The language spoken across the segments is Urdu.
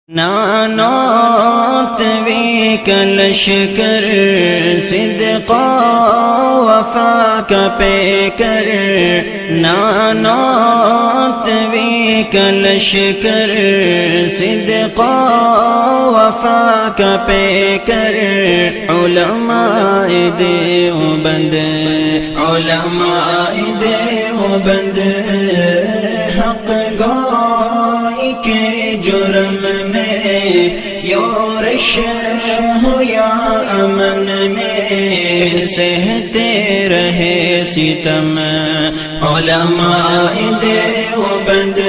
نانوت وی کلشکر صدقا وفا کا پیکر نانوت وی کلشکر صدقا وفا کا پیکر علماء دیوبند علماء دیوبند حق گوئی کے جرم میں یورش ہو یا امن میں سہتے رہے ستم علماء دیوبند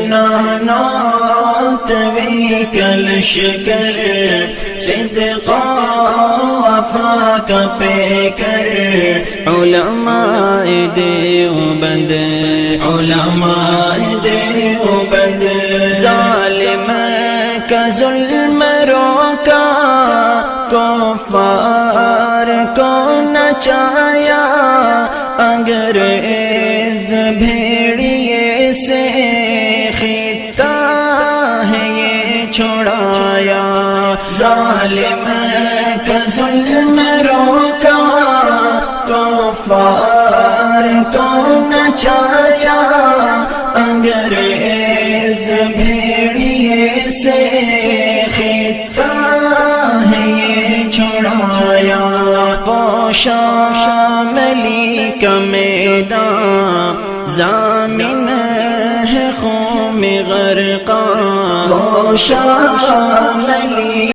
نانوت وی کلشکر صدقا وفا کا پیکر علماء دیوبند علماء دیوبند ظالم کا ظلم روکا کفار کو نچایا انگریز بھیڑیے سے خطہ ہے یہ چھڑایا ظالم کا ظلم روکا کفار کو نچایا انگریز بھیڑیے سے خطہ ہے یہ چھڑایا شاملی کا میدان ضامن ہے خون غرقاں شاملی